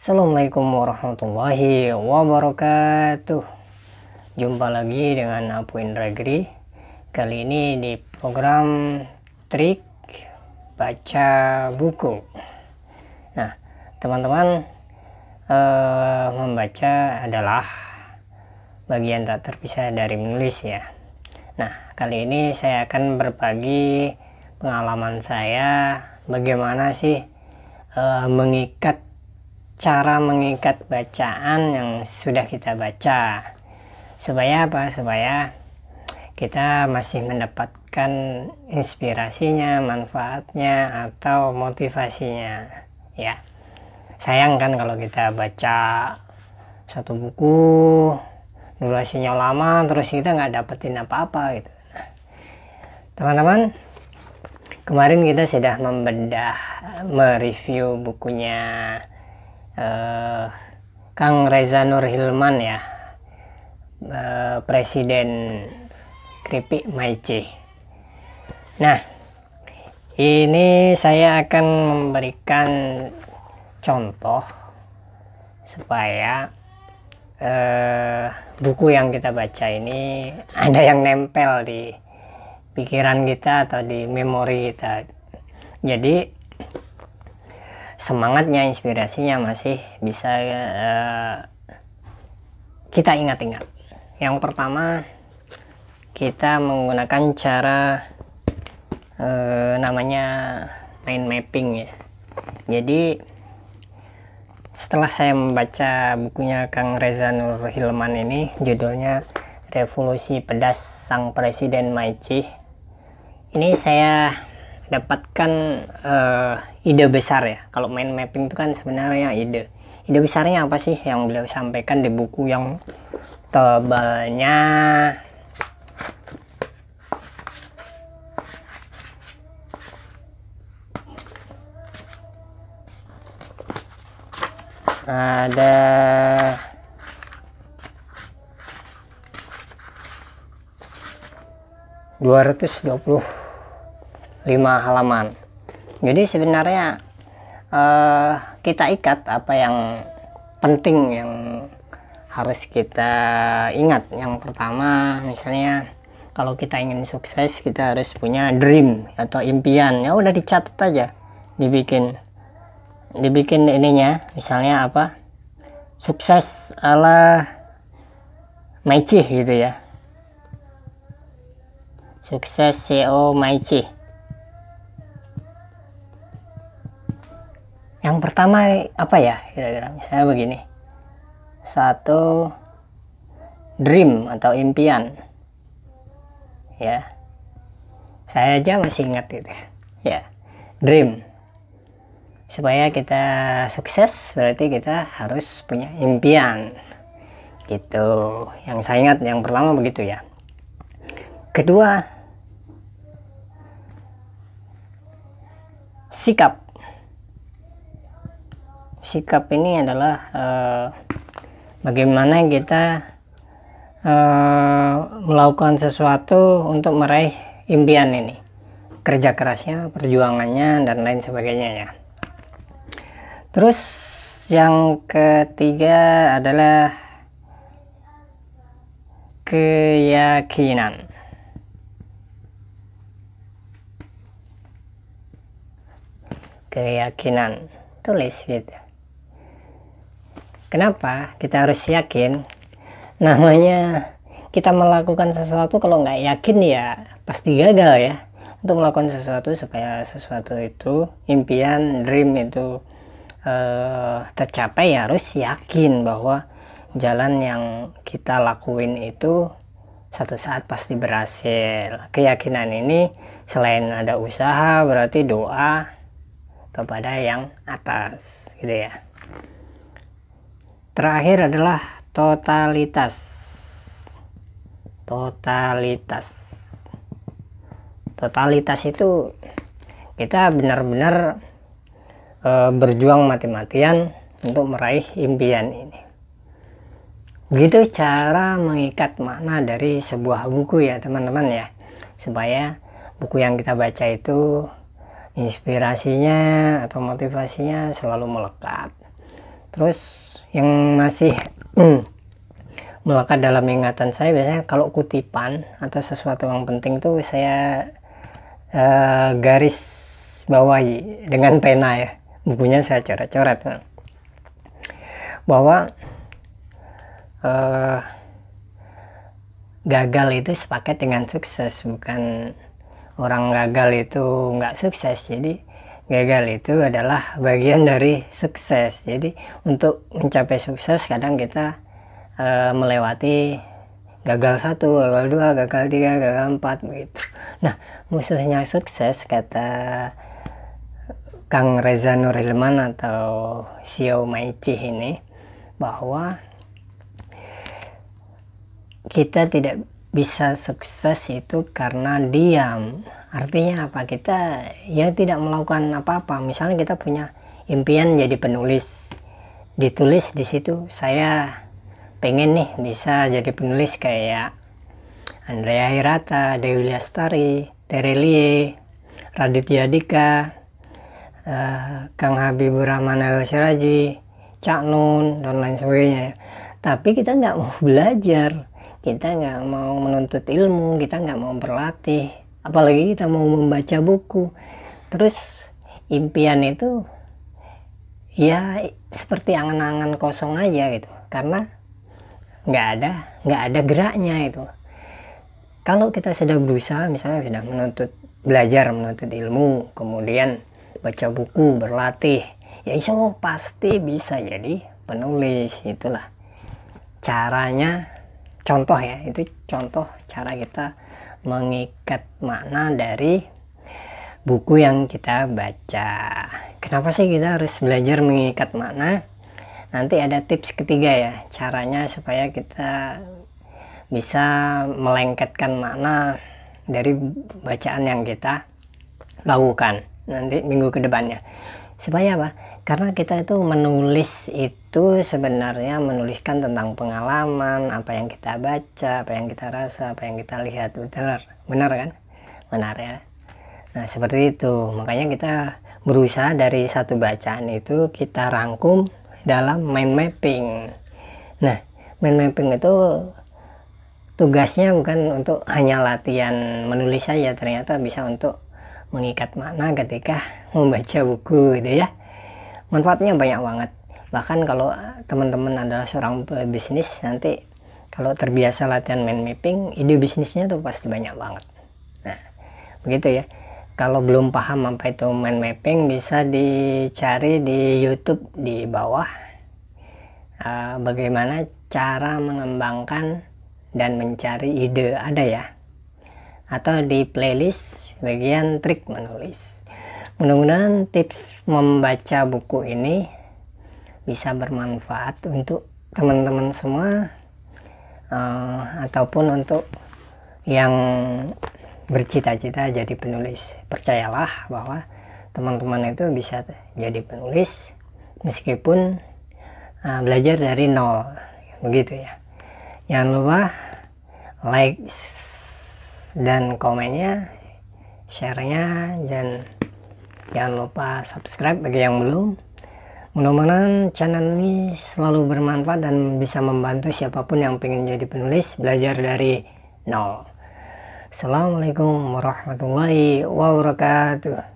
Assalamualaikum warahmatullahi wabarakatuh. Jumpa lagi dengan Apu Indragiri. Kali ini di program trik baca buku. Nah, teman-teman, membaca adalah bagian tak terpisah dari menulis ya. Nah, kali ini saya akan berbagi pengalaman saya bagaimana sih cara mengikat bacaan yang sudah kita baca, supaya apa? Supaya kita masih mendapatkan inspirasinya, manfaatnya, atau motivasinya ya. Sayang kan kalau kita baca satu buku durasinya lama terus kita nggak dapetin apa-apa gitu. Teman-teman, kemarin kita sudah mereview bukunya Kang Reza Nur Hilman ya, Presiden Kripik Maici. Nah, ini saya akan memberikan contoh supaya buku yang kita baca ini ada yang nempel di pikiran kita atau di memori kita. Jadi semangatnya, inspirasinya masih bisa kita ingat-ingat. Yang pertama, kita menggunakan cara namanya mind mapping ya. Jadi setelah saya membaca bukunya Kang Reza Nur Hilman ini, judulnya Revolusi Pedas Sang Presiden Maici, ini saya dapatkan ide besar ya. Kalau mind mapping itu kan sebenarnya ide besarnya apa sih yang beliau sampaikan di buku yang tebalnya ada 225 halaman. Jadi sebenarnya kita ikat apa yang penting yang harus kita ingat. Yang pertama, misalnya kalau kita ingin sukses, kita harus punya dream atau impian. Ya udah dicatat aja, dibikin ininya, misalnya apa, sukses ala Maici gitu ya, sukses CEO Maici. Yang pertama apa ya, kira-kira misalnya begini, satu, dream atau impian ya, saya aja masih ingat gitu ya, dream. Supaya kita sukses berarti kita harus punya impian gitu. Yang saya ingat yang pertama begitu ya. Kedua, sikap. Sikap ini adalah bagaimana kita melakukan sesuatu untuk meraih impian ini, kerja kerasnya, perjuangannya, dan lain sebagainya ya. Terus yang ketiga adalah keyakinan. Keyakinan, tulis gitu. Kenapa kita harus yakin? Namanya kita melakukan sesuatu, kalau nggak yakin ya pasti gagal ya. Untuk melakukan sesuatu, supaya sesuatu itu, impian, dream itu tercapai, ya harus yakin bahwa jalan yang kita lakuin itu satu saat pasti berhasil. Keyakinan ini selain ada usaha, berarti doa kepada yang atas gitu ya. Terakhir adalah totalitas. Totalitas itu kita benar-benar berjuang mati-matian untuk meraih impian ini. Begitu cara mengikat makna dari sebuah buku ya teman-teman ya, supaya buku yang kita baca itu inspirasinya atau motivasinya selalu melekat. Terus yang masih melekat dalam ingatan saya biasanya kalau kutipan atau sesuatu yang penting tuh saya garis bawahi dengan pena ya, bukunya saya coret-coret bahwa gagal itu sepaket dengan sukses, bukan orang gagal itu nggak sukses. Jadi gagal itu adalah bagian dari sukses. Jadi untuk mencapai sukses kadang kita melewati gagal 1, gagal 2, gagal 3, gagal 4 begitu. Nah, musuhnya sukses kata Kang Reza Nur Hilman atau Xiao Maichi ini, bahwa kita tidak bisa sukses itu karena diam. Artinya apa? Kita ya tidak melakukan apa-apa. Misalnya kita punya impian jadi penulis, ditulis di situ saya pengen nih bisa jadi penulis kayak Andrea Hirata, Dewi Lestari, Terelie, Raditya Dika, Kang Habibur Rahman El-Syiraji, Cak Nun, dan lain sebagainya. Tapi kita nggak mau belajar, kita nggak mau menuntut ilmu, kita nggak mau berlatih, apalagi kita mau membaca buku. Terus impian itu ya seperti angan-angan kosong aja gitu, karena nggak ada geraknya itu. Kalau kita sudah berusaha, misalnya sudah belajar menuntut ilmu, kemudian baca buku, berlatih, ya insya Allah pasti bisa jadi penulis. Itulah caranya. Contoh ya, itu contoh cara kita mengikat makna dari buku yang kita baca. Kenapa sih kita harus belajar mengikat makna? Nanti ada tips ketiga ya, caranya supaya kita bisa melengketkan makna dari bacaan yang kita lakukan nanti minggu ke depannya. Supaya apa? Karena kita itu menulis itu sebenarnya menuliskan tentang pengalaman, apa yang kita baca, apa yang kita rasa, apa yang kita lihat. Benar kan? Benar ya. Nah seperti itu, makanya kita berusaha dari satu bacaan itu kita rangkum dalam mind mapping. Nah mind mapping itu tugasnya bukan untuk hanya latihan menulis saja, ternyata bisa untuk mengikat makna ketika membaca buku gitu ya. Manfaatnya banyak banget. Bahkan kalau teman-teman adalah seorang pebisnis, nanti kalau terbiasa latihan mind mapping, ide bisnisnya tuh pasti banyak banget. Nah begitu ya. Kalau belum paham apa itu mind mapping, bisa dicari di YouTube di bawah bagaimana cara mengembangkan dan mencari ide, ada ya, atau di playlist bagian trik menulis. Mudah-mudahan tips membaca buku ini bisa bermanfaat untuk teman-teman semua, ataupun untuk yang bercita-cita jadi penulis. Percayalah bahwa teman-teman itu bisa jadi penulis meskipun belajar dari nol, begitu ya. Jangan lupa like dan komennya, share-nya, dan jangan lupa subscribe bagi yang belum. Mudah-mudahan channel ini selalu bermanfaat dan bisa membantu siapapun yang pengen jadi penulis belajar dari nol. Assalamualaikum warahmatullahi wabarakatuh.